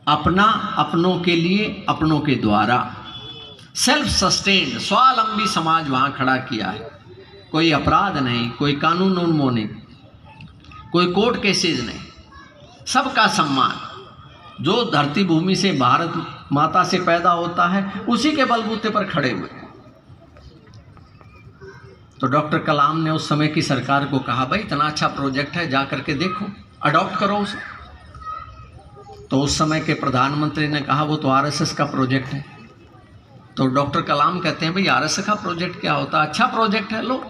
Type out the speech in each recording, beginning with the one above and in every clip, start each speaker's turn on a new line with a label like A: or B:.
A: अपना अपनों के लिए, अपनों के द्वारा, सेल्फ सस्टेन्ड, स्वावलंबी समाज वहाँ खड़ा किया है। कोई अपराध नहीं, कोई कानून उन्मोह नहीं, कोई कोर्ट केसेस नहीं, सबका सम्मान। जो धरती भूमि से भारत माता से पैदा होता है उसी के बलबूते पर खड़े हुए। तो डॉक्टर कलाम ने उस समय की सरकार को कहा, भाई इतना अच्छा प्रोजेक्ट है, जा करके देखो, अडॉप्ट करो उसे। तो उस समय के प्रधानमंत्री ने कहा वो तो आरएसएस का प्रोजेक्ट है। तो डॉक्टर कलाम कहते हैं, भाई आरएसएस का प्रोजेक्ट क्या होता है, अच्छा प्रोजेक्ट है लो।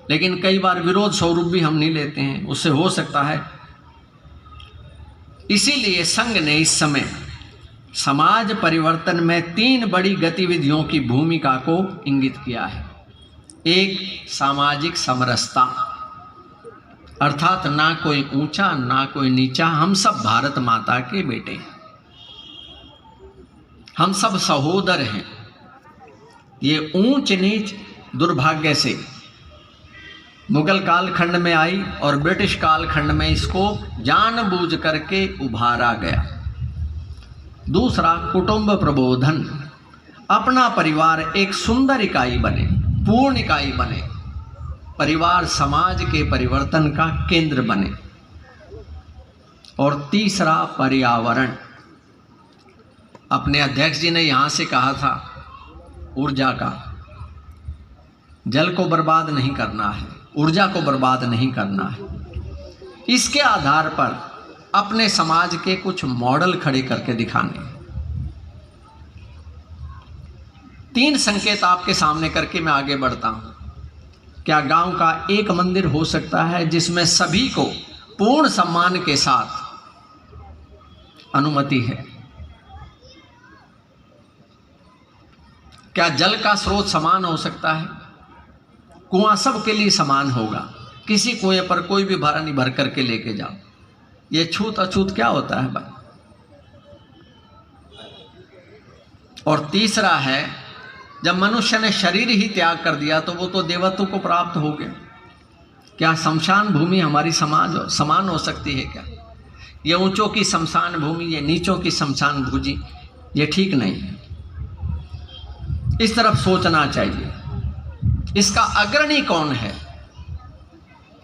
A: लेकिन कई बार विरोध स्वरूप भी हम नहीं लेते हैं, उससे हो सकता है। इसीलिए संघ ने इस समय समाज परिवर्तन में 3 बड़ी गतिविधियों की भूमिका को इंगित किया है। एक, सामाजिक समरसता, अर्थात ना कोई ऊंचा ना कोई नीचा, हम सब भारत माता के बेटे हैं, हम सब सहोदर हैं। ये ऊंच नीच दुर्भाग्य से मुगल कालखंड में आई और ब्रिटिश कालखंड में इसको जानबूझ करके उभारा गया। दूसरा, कुटुंब प्रबोधन, अपना परिवार एक सुंदर इकाई बने, पूर्ण इकाई बने, परिवार समाज के परिवर्तन का केंद्र बने। और तीसरा, पर्यावरण। अपने अध्यक्ष जी ने यहाँ से कहा था ऊर्जा का, जल को बर्बाद नहीं करना है, ऊर्जा को बर्बाद नहीं करना है। इसके आधार पर अपने समाज के कुछ मॉडल खड़े करके दिखाने। 3 संकेत आपके सामने करके मैं आगे बढ़ता हूं। क्या गांव का एक मंदिर हो सकता है जिसमें सभी को पूर्ण सम्मान के साथ अनुमति है? क्या जल का स्रोत समान हो सकता है? कुआं सबके लिए समान होगा, किसी कुएं पर कोई भी भारा नहीं भर करके लेके जाओ। ये छूत अछूत क्या होता है भाई? और तीसरा है, जब मनुष्य ने शरीर ही त्याग कर दिया तो वो तो देवत्व को प्राप्त हो गया। क्या शमशान भूमि हमारी समान हो सकती है क्या? ये ऊंचों की शमशान भूमि, ये नीचों की शमशान भूमि, ये ठीक नहीं है। इस तरफ सोचना चाहिए। इसका अग्रणी कौन है?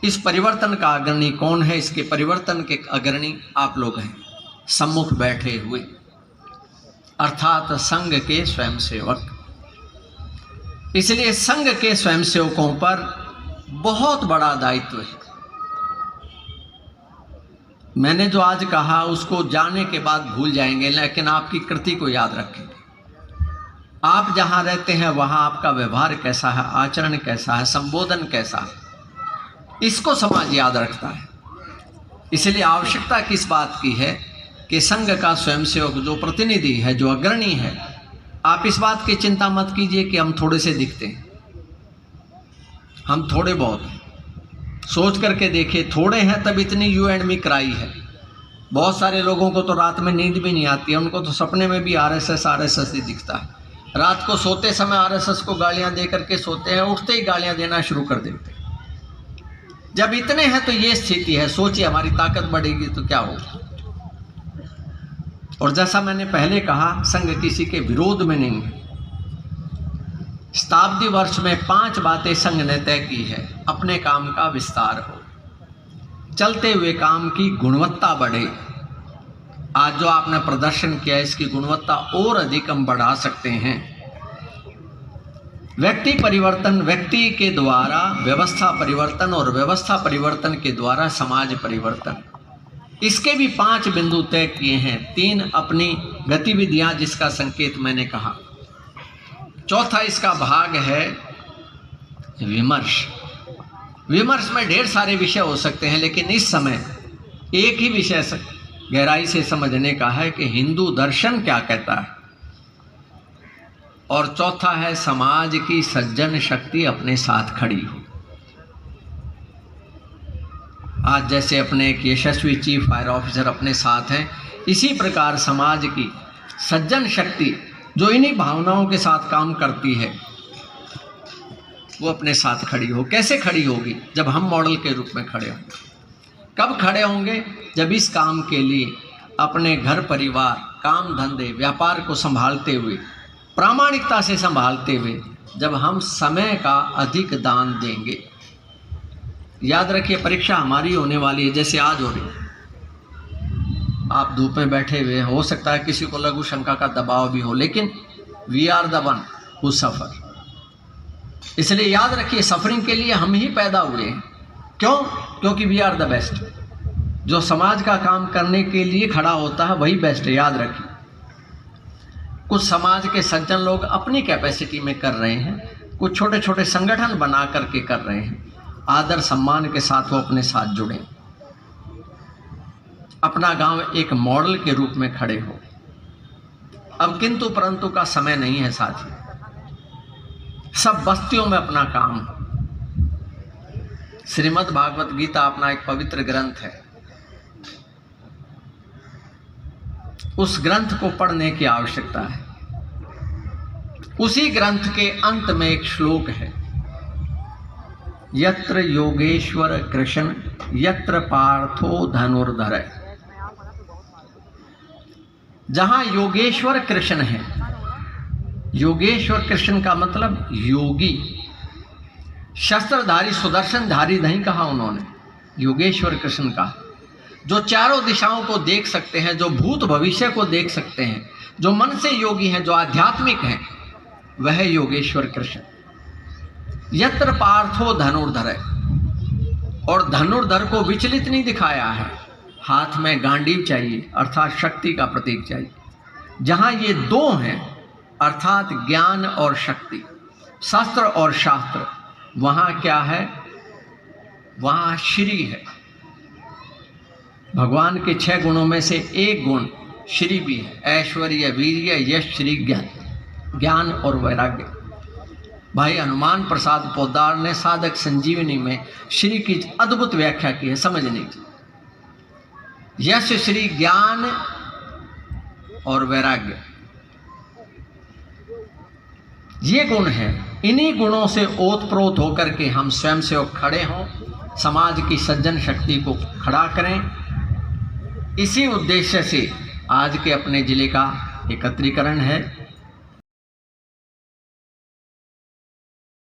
A: इस परिवर्तन का अग्रणी कौन है? इसके परिवर्तन के अग्रणी आप लोग हैं, सम्मुख बैठे हुए, अर्थात संघ के स्वयंसेवक। इसलिए संघ के स्वयंसेवकों पर बहुत बड़ा दायित्व है। मैंने जो आज कहा उसको जाने के बाद भूल जाएंगे, लेकिन आपकी कृति को याद रखेंगे। आप जहाँ रहते हैं वहाँ आपका व्यवहार कैसा है, आचरण कैसा है, संबोधन कैसा है, इसको समाज याद रखता है। इसलिए आवश्यकता किस बात की है कि संघ का स्वयंसेवक जो प्रतिनिधि है, जो अग्रणी है, आप इस बात की चिंता मत कीजिए कि हम थोड़े से दिखते हैं, हम थोड़े बहुत हैं। सोच करके देखिए, थोड़े हैं तब इतनी यू एंड मी क्राई है। बहुत सारे लोगों को तो रात में नींद भी नहीं आती है, उनको तो सपने में भी आरएसएस ही दिखता है। रात को सोते समय आरएसएस को गालियां दे करके सोते हैं, उठते ही गालियां देना शुरू कर देते हैं। जब इतने हैं तो ये स्थिति है, सोचिए हमारी ताकत बढ़ेगी तो क्या होगा। और जैसा मैंने पहले कहा, संघ किसी के विरोध में नहीं है। शताब्दी वर्ष में 5 बातें संघ ने तय की है। अपने काम का विस्तार हो, चलते हुए काम की गुणवत्ता बढ़े। आज जो आपने प्रदर्शन किया इसकी गुणवत्ता और अधिक हम बढ़ा सकते हैं। व्यक्ति परिवर्तन, व्यक्ति के द्वारा व्यवस्था परिवर्तन, और व्यवस्था परिवर्तन के द्वारा समाज परिवर्तन। इसके भी 5 बिंदु तय किए हैं। 3 अपनी गतिविधियां जिसका संकेत मैंने कहा। चौथा इसका भाग है विमर्श। विमर्श में ढेर सारे विषय हो सकते हैं, लेकिन इस समय एक ही विषय गहराई से समझने का है कि हिंदू दर्शन क्या कहता है। और चौथा है समाज की सज्जन शक्ति अपने साथ खड़ी हो। आज जैसे अपने एक यशस्वी चीफ फायर ऑफिसर अपने साथ हैं, इसी प्रकार समाज की सज्जन शक्ति जो इन्हीं भावनाओं के साथ काम करती है वो अपने साथ खड़ी हो। कैसे खड़ी होगी? जब हम मॉडल के रूप में खड़े होंगे। कब खड़े होंगे? जब इस काम के लिए अपने घर परिवार, काम धंधे, व्यापार को संभालते हुए, प्रामाणिकता से संभालते हुए जब हम समय का अधिक दान देंगे, याद रखिए परीक्षा हमारी होने वाली है, जैसे आज हो रही है। आप धूप में बैठे हुए, हो सकता है किसी को लघु शंका का दबाव भी हो, लेकिन we are the one who suffer. इसलिए याद रखिए सफरिंग के लिए हम ही पैदा हुए हैं। क्यों? क्योंकि वी आर द बेस्ट। जो समाज का काम करने के लिए खड़ा होता है वही बेस्ट है, याद रखिए। कुछ समाज के सज्जन लोग अपनी कैपेसिटी में कर रहे हैं, कुछ छोटे छोटे संगठन बना करके कर रहे हैं। आदर सम्मान के साथ वो अपने साथ जुड़े, अपना गांव एक मॉडल के रूप में खड़े हो। अब किंतु परंतु का समय नहीं है साथी, सब बस्तियों में अपना काम। श्रीमद् भागवत गीता अपना एक पवित्र ग्रंथ है, उस ग्रंथ को पढ़ने की आवश्यकता है। उसी ग्रंथ के अंत में एक श्लोक है, यत्र योगेश्वर कृष्ण यत्र पार्थो धनुर्धर। जहां योगेश्वर कृष्ण है, योगेश्वर कृष्ण का मतलब योगी, शस्त्रधारी सुदर्शनधारी नहीं कहा उन्होंने, योगेश्वर कृष्ण कहा। जो चारों दिशाओं को देख सकते हैं, जो भूत भविष्य को देख सकते हैं, जो मन से योगी हैं, जो आध्यात्मिक हैं, वह योगेश्वर कृष्ण। यत्र पार्थो धनुर्धर, और धनुर्धर को विचलित नहीं दिखाया है। हाथ में गांडीव चाहिए अर्थात शक्ति का प्रतीक चाहिए। जहां ये दो हैं अर्थात ज्ञान और शक्ति, शस्त्र और शास्त्र, वहां क्या है? वहां श्री है। भगवान के 6 गुणों में से एक गुण श्री भी है, ऐश्वर्य, वीर्य, यश, श्री, ज्ञान और वैराग्य। भाई हनुमान प्रसाद पोद्दार ने साधक संजीवनी में श्री की अद्भुत व्याख्या की है, समझने की। यश, श्री, ज्ञान और वैराग्य, ये गुण है। इन्हीं गुणों से ओतप्रोत होकर के हम स्वयं से खड़े हों, समाज की सज्जन शक्ति को खड़ा करें। इसी उद्देश्य से आज के अपने जिले का एकत्रीकरण है।